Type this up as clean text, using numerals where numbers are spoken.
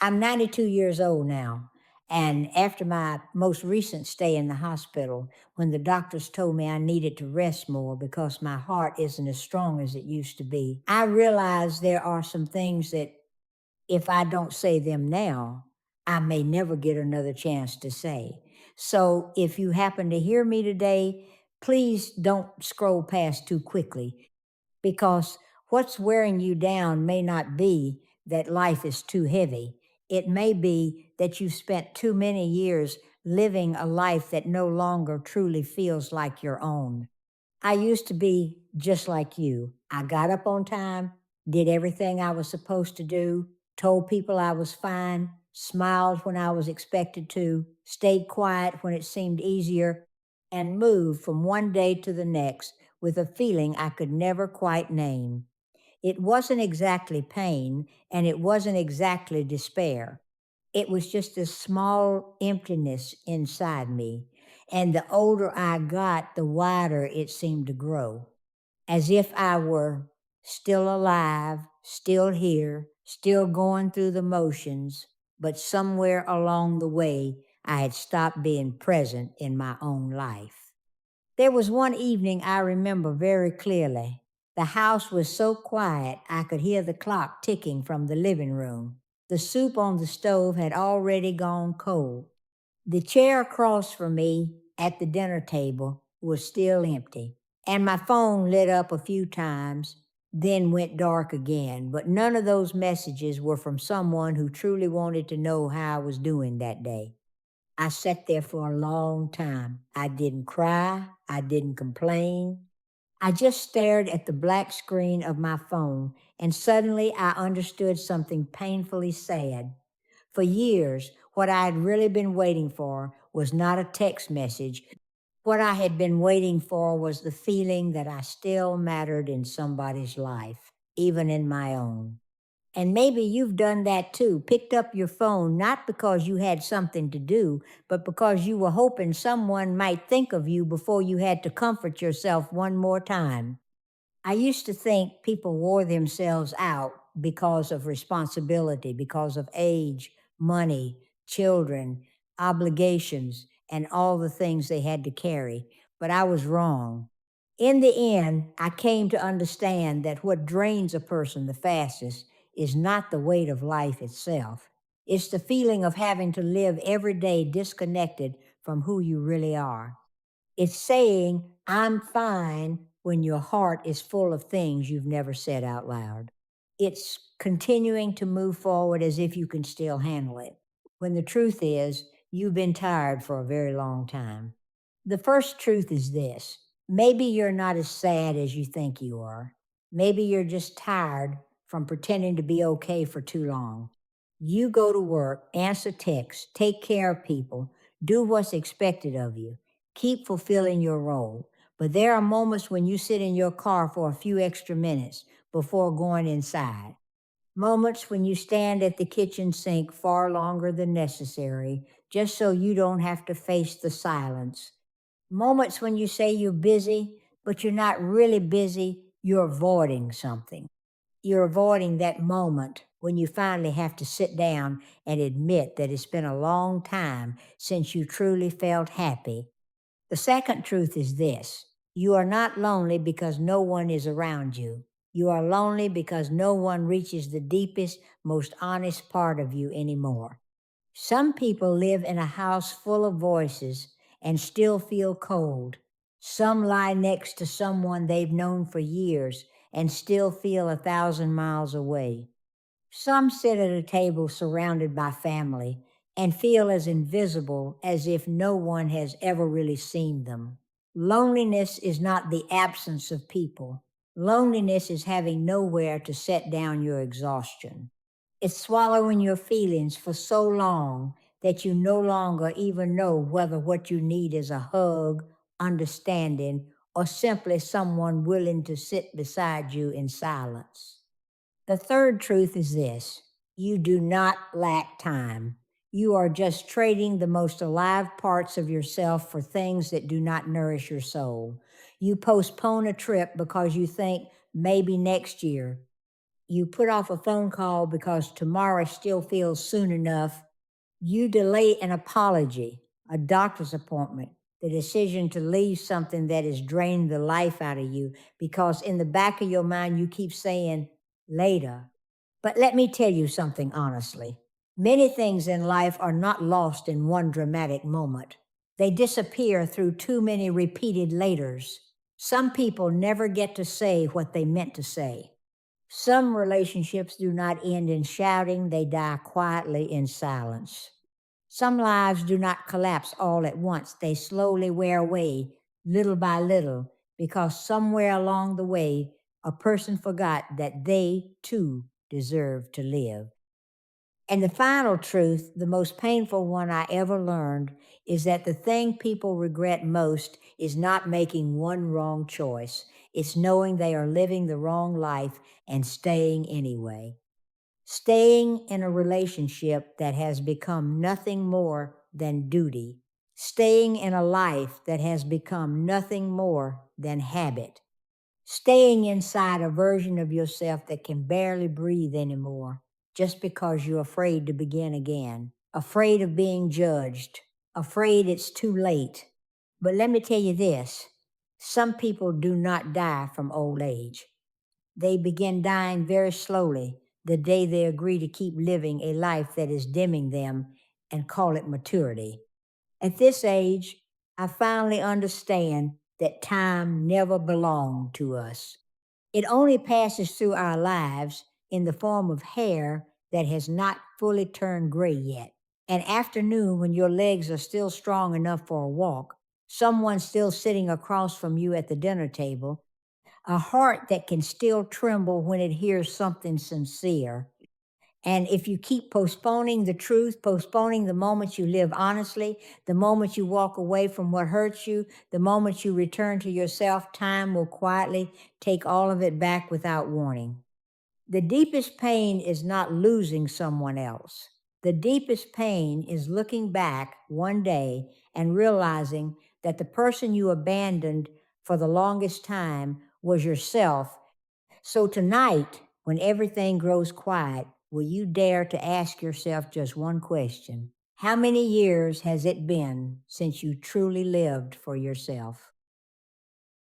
I'm 92 years old now. And after my most recent stay in the hospital, when the doctors told me I needed to rest more because my heart isn't as strong as it used to be, I realized there are some things that if I don't say them now, I may never get another chance to say. So if you happen to hear me today, please don't scroll past too quickly because what's wearing you down may not be that life is too heavy. It may be that you've spent too many years living a life that no longer truly feels like your own. I used to be just like you. I got up on time, did everything I was supposed to do, told people I was fine, smiled when I was expected to, stayed quiet when it seemed easier, and moved from one day to the next with a feeling I could never quite name. It wasn't exactly pain, and it wasn't exactly despair. It was just a small emptiness inside me. And the older I got, the wider it seemed to grow, as if I were still alive, still here, still going through the motions, but somewhere along the way, I had stopped being present in my own life. There was one evening I remember very clearly. The house was so quiet I could hear the clock ticking from the living room. The soup on the stove had already gone cold. The chair across from me at the dinner table was still empty, and my phone lit up a few times, then went dark again. But none of those messages were from someone who truly wanted to know how I was doing that day. I sat there for a long time. I didn't cry. I didn't complain. I just stared at the black screen of my phone, and suddenly I understood something painfully sad. For years, what I had really been waiting for was not a text message. What I had been waiting for was the feeling that I still mattered in somebody's life, even in my own. And maybe you've done that too, picked up your phone not because you had something to do, but because you were hoping someone might think of you before you had to comfort yourself one more time. I used to think people wore themselves out because of responsibility, because of age, money, children, obligations, and all the things they had to carry. But I was wrong. In the end, I came to understand that what drains a person the fastest is not the weight of life itself. It's the feeling of having to live every day disconnected from who you really are. It's saying, I'm fine when your heart is full of things you've never said out loud. It's continuing to move forward as if you can still handle it, when the truth is, you've been tired for a very long time. The first truth is this: maybe you're not as sad as you think you are. Maybe you're just tired from pretending to be okay for too long. You go to work, answer texts, take care of people, do what's expected of you, keep fulfilling your role. But there are moments when you sit in your car for a few extra minutes before going inside. Moments when you stand at the kitchen sink far longer than necessary, just so you don't have to face the silence. Moments when you say you're busy, but you're not really busy, you're avoiding something. You're avoiding that moment when you finally have to sit down and admit that it's been a long time since you truly felt happy. The second truth is this: you are not lonely because no one is around you. You are lonely because no one reaches the deepest, most honest part of you anymore. Some people live in a house full of voices and still feel cold. Some lie next to someone they've known for years and still feel 1,000 miles away. Some sit at a table surrounded by family and feel as invisible as if no one has ever really seen them. Loneliness is not the absence of people. Loneliness is having nowhere to set down your exhaustion. It's swallowing your feelings for so long that you no longer even know whether what you need is a hug, understanding, or simply someone willing to sit beside you in silence. The third truth is this: you do not lack time. You are just trading the most alive parts of yourself for things that do not nourish your soul. You postpone a trip because you think maybe next year. You put off a phone call because tomorrow still feels soon enough. You delay an apology, a doctor's appointment, the decision to leave something that has drained the life out of you because in the back of your mind you keep saying later. But let me tell you something honestly. Many things in life are not lost in one dramatic moment. They disappear through too many repeated laters. Some people never get to say what they meant to say. Some relationships do not end in shouting, they die quietly in silence. Some lives do not collapse all at once, they slowly wear away, little by little, because somewhere along the way, a person forgot that they too deserve to live. And the final truth, the most painful one I ever learned, is that the thing people regret most is not making one wrong choice. It's knowing they are living the wrong life and staying anyway. Staying in a relationship that has become nothing more than duty. Staying in a life that has become nothing more than habit. Staying inside a version of yourself that can barely breathe anymore just because you're afraid to begin again, afraid of being judged, afraid it's too late. But let me tell you this, some people do not die from old age. They begin dying very slowly the day they agree to keep living a life that is dimming them and call it maturity. At this age, I finally understand that time never belonged to us. It only passes through our lives in the form of hair that has not fully turned gray yet. An afternoon when your legs are still strong enough for a walk, someone still sitting across from you at the dinner table, a heart that can still tremble when it hears something sincere. And if you keep postponing the truth, postponing the moments you live honestly, the moments you walk away from what hurts you, the moments you return to yourself, time will quietly take all of it back without warning. The deepest pain is not losing someone else. The deepest pain is looking back one day and realizing that the person you abandoned for the longest time was yourself. So tonight, when everything grows quiet, will you dare to ask yourself just one question? How many years has it been since you truly lived for yourself?